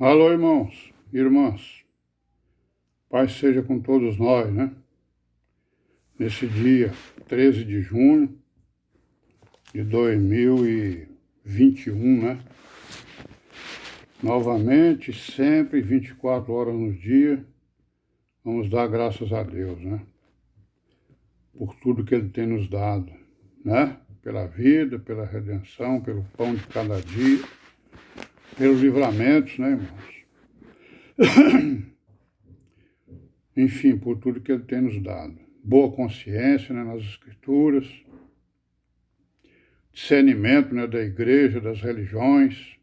Alô, irmãos, irmãs, paz seja com todos nós, né? Nesse dia 13 de junho de 2021, né? Novamente, sempre 24 horas no dia, vamos dar graças a Deus, né? Por tudo que Ele tem nos dado, né? Pela vida, pela redenção, pelo pão de cada dia, pelos livramentos, né, irmãos? Enfim, por tudo que Ele tem nos dado. Boa consciência, né, nas Escrituras, discernimento, né, da igreja, das religiões,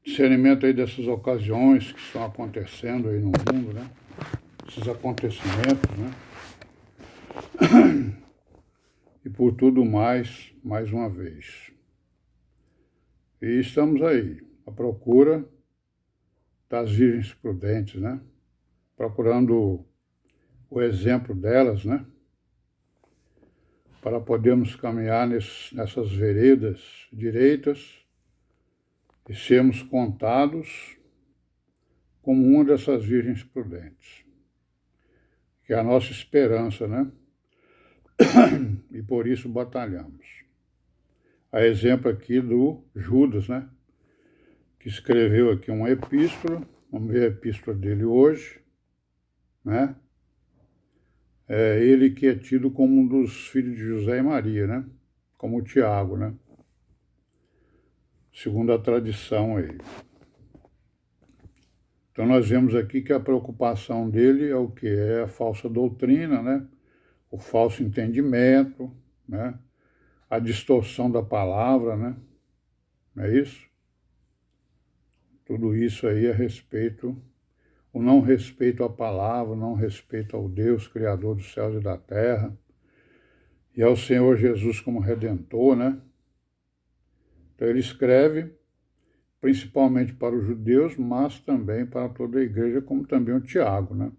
discernimento aí dessas ocasiões que estão acontecendo aí no mundo, né? Esses acontecimentos, né? E por tudo mais uma vez. E estamos aí, à procura das virgens prudentes, né? Procurando o exemplo delas, né? Para podermos caminhar nessas veredas direitas e sermos contados como uma dessas virgens prudentes, que é a nossa esperança, né? E por isso batalhamos. A exemplo aqui do Judas, né? Que escreveu aqui uma epístola, vamos ver a epístola dele hoje, né? É ele que é tido como um dos filhos de José e Maria, né? Como o Tiago, né? Segundo a tradição aí. Então nós vemos aqui que a preocupação dele é o que? É a falsa doutrina, né? O falso entendimento, né? A distorção da palavra, né? Não é isso? Tudo isso aí a respeito, o não respeito à palavra, o não respeito ao Deus, Criador dos céus e da terra, e ao Senhor Jesus como Redentor, né? Então ele escreve principalmente para os judeus, mas também para toda a igreja, como também o Tiago, né?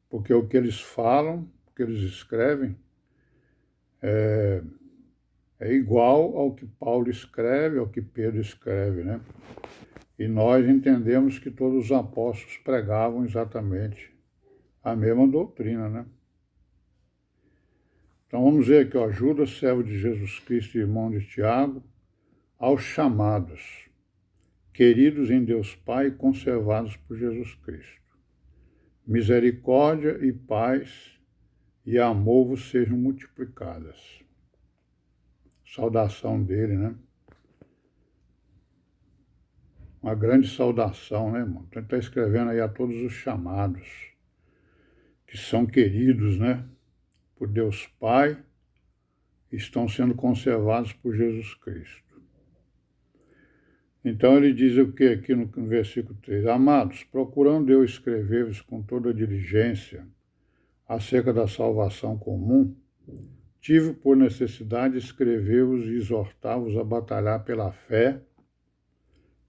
Porque o que eles falam, o que eles escrevem, é igual ao que Paulo escreve, ao que Pedro escreve, né? E nós entendemos que todos os apóstolos pregavam exatamente a mesma doutrina, né? Então vamos ver aqui, ó, Judas, servo de Jesus Cristo e irmão de Tiago, aos chamados, queridos em Deus Pai e conservados por Jesus Cristo. Misericórdia e paz e amor vos sejam multiplicadas. Saudação dele, né? Uma grande saudação, né, irmão? Então ele está escrevendo aí a todos os chamados, que são queridos, né? Por Deus Pai, estão sendo conservados por Jesus Cristo. Então ele diz o que aqui no versículo 3? Amados, procurando eu escrever-vos com toda diligência acerca da salvação comum, tive por necessidade escrever-vos e exortar-vos a batalhar pela fé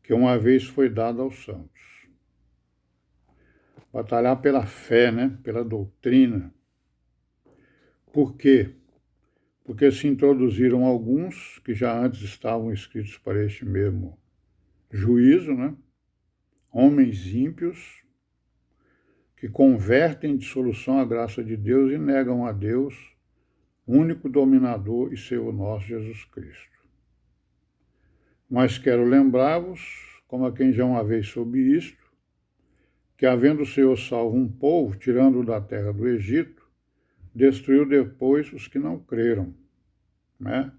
que uma vez foi dada aos santos. Batalhar pela fé, né? Pela doutrina. Por quê? Porque se introduziram alguns que já antes estavam escritos para este mesmo juízo, né? Homens ímpios que convertem em dissolução a graça de Deus e negam a Deus, único dominador e Senhor nosso Jesus Cristo. Mas quero lembrar-vos, como a quem já uma vez soube isto, que havendo o Senhor salvo um povo, tirando-o da terra do Egito, destruiu depois os que não creram, né?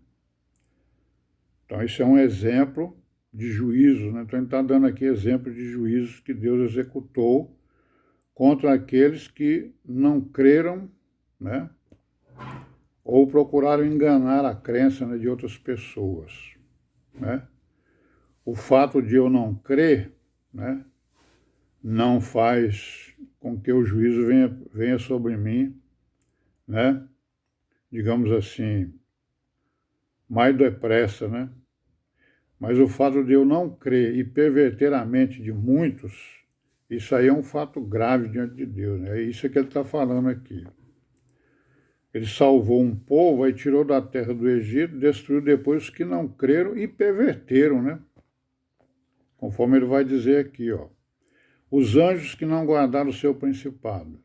Então isso é um exemplo de juízo, né? Então ele está dando aqui exemplo de juízos que Deus executou contra aqueles que não creram, né? Ou procuraram enganar a crença, né, de outras pessoas, né? O fato de eu não crer, né, não faz com que o juízo venha sobre mim, né? Digamos assim, mais depressa, né? Mas o fato de eu não crer e perverter a mente de muitos, isso aí é um fato grave diante de Deus, né? É isso que ele está falando aqui. Ele salvou um povo, aí tirou da terra do Egito, destruiu depois os que não creram e perverteram, né? conforme ele vai dizer aqui, ó. Os anjos que não guardaram o seu principado,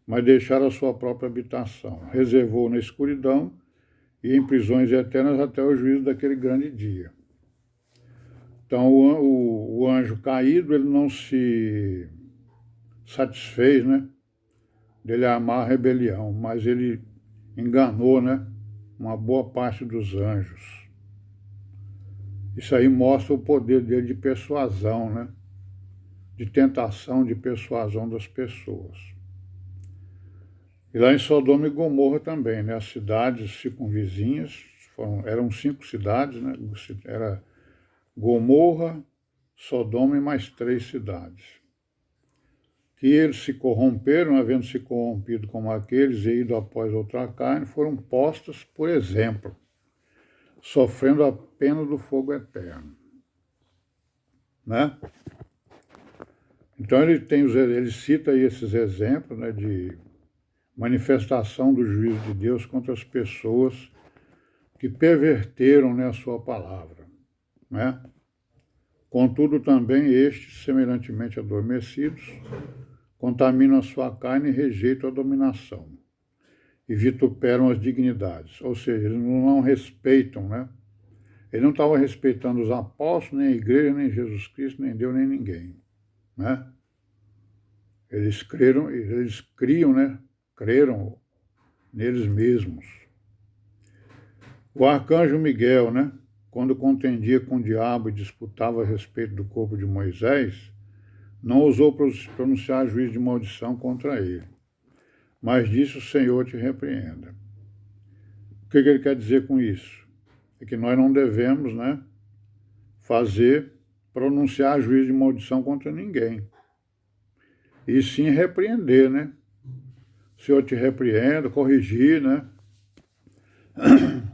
mas deixaram a sua própria habitação, reservou na escuridão e em prisões eternas até o juízo daquele grande dia. Então, o anjo caído, ele não se satisfez, né, dele amar a rebelião, mas ele enganou, né, uma boa parte dos anjos. Isso aí mostra o poder dele de persuasão, né, de tentação, de persuasão das pessoas. E lá em Sodoma e Gomorra também, né, as cidades circunvizinhas, eram 5 cidades, né, era Gomorra, Sodoma e mais 3 cidades. Que eles se corromperam, havendo se corrompido como aqueles e ido após outra carne, foram postas por exemplo, sofrendo a pena do fogo eterno. Né? Então ele cita aí esses exemplos, né, de manifestação do juízo de Deus contra as pessoas que perverteram, né, a sua palavra. Né? Contudo, também estes, semelhantemente adormecidos, contaminam a sua carne e rejeitam a dominação, e vituperam as dignidades. Ou seja, eles não respeitam, né? Ele não estava respeitando os apóstolos, nem a igreja, nem Jesus Cristo, nem Deus, nem ninguém. Né? Eles criam, né? Creram neles mesmos. O arcanjo Miguel, né? Quando contendia com o diabo e disputava a respeito do corpo de Moisés, não ousou pronunciar juízo de maldição contra ele, mas disse: o Senhor te repreenda. O que ele quer dizer com isso? É que nós não devemos, né, pronunciar juízo de maldição contra ninguém, e sim repreender, né? O Senhor te repreenda, corrigir, né?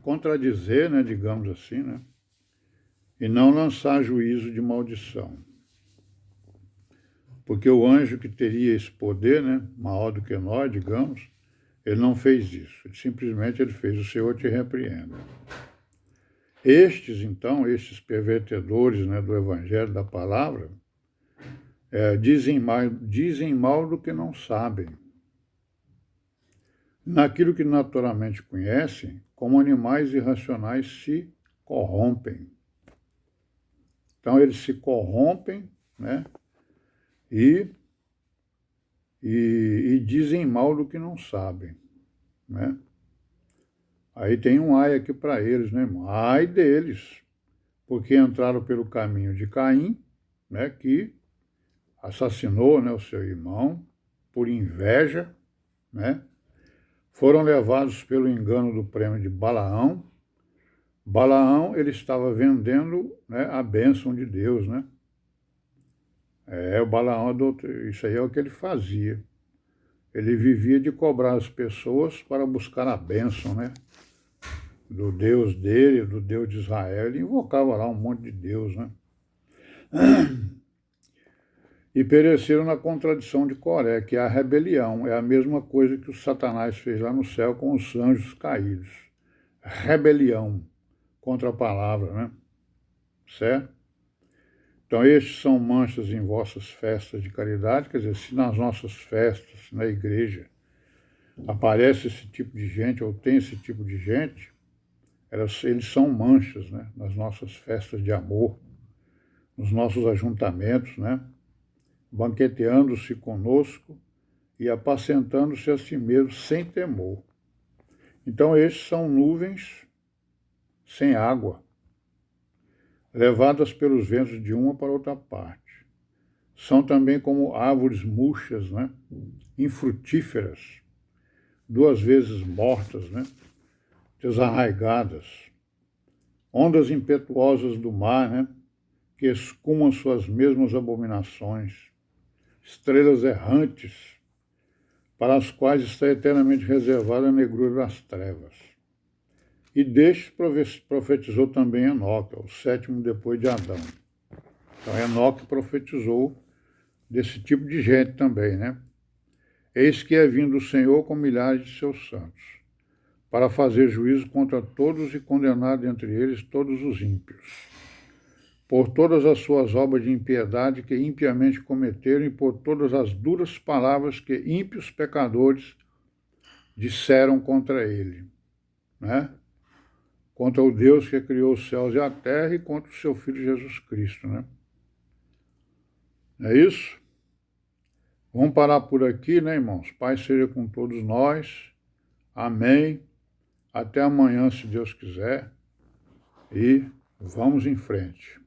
Contradizer, né, digamos assim, né? E não lançar juízo de maldição. Porque o anjo que teria esse poder, né, maior do que nós, digamos, ele não fez isso. Simplesmente ele fez: o Senhor te repreenda. Estes pervertedores, né, do evangelho, da palavra, dizem mal do que não sabem. Naquilo que naturalmente conhecem, como animais irracionais se corrompem. Então eles se corrompem, né, e dizem mal do que não sabem, né? Aí tem um ai aqui para eles, né, irmão? Ai deles, porque entraram pelo caminho de Caim, né, que assassinou, né, o seu irmão por inveja, né? Foram levados pelo engano do prêmio de Balaão. Balaão, ele estava vendendo, né, a bênção de Deus, né? O Balaão, isso aí é o que ele fazia. Ele vivia de cobrar as pessoas para buscar a bênção, né, do Deus dele, do Deus de Israel. Ele invocava lá um monte de Deus, né? E pereceram na contradição de Coré, que é a rebelião. É a mesma coisa que o Satanás fez lá no céu com os anjos caídos. Rebelião contra a palavra, né? Certo? Então, estes são manchas em vossas festas de caridade. Quer dizer, se nas nossas festas, na igreja, aparece esse tipo de gente, ou tem esse tipo de gente, eles são manchas, né, nas nossas festas de amor, nos nossos ajuntamentos, né, banqueteando-se conosco e apacentando-se a si mesmos sem temor. Então, estes são nuvens sem água, levadas pelos ventos de uma para outra parte. São também como árvores murchas, né, infrutíferas, 2 vezes mortas, né, desarraigadas. Ondas impetuosas do mar, né, que escumam suas mesmas abominações. Estrelas errantes, para as quais está eternamente reservada a negrura das trevas. E destes profetizou também Enoque, o 7º depois de Adão. Então Enoque profetizou desse tipo de gente também, né? Eis que é vindo o Senhor com milhares de seus santos, para fazer juízo contra todos e condenar dentre eles todos os ímpios, por todas as suas obras de impiedade que impiamente cometeram e por todas as duras palavras que ímpios pecadores disseram contra ele, né? Contra o Deus que criou os céus e a terra e contra o seu Filho Jesus Cristo, né? É isso? Vamos parar por aqui, né, irmãos? Pai seja com todos nós. Amém. Até amanhã, se Deus quiser. E vamos em frente.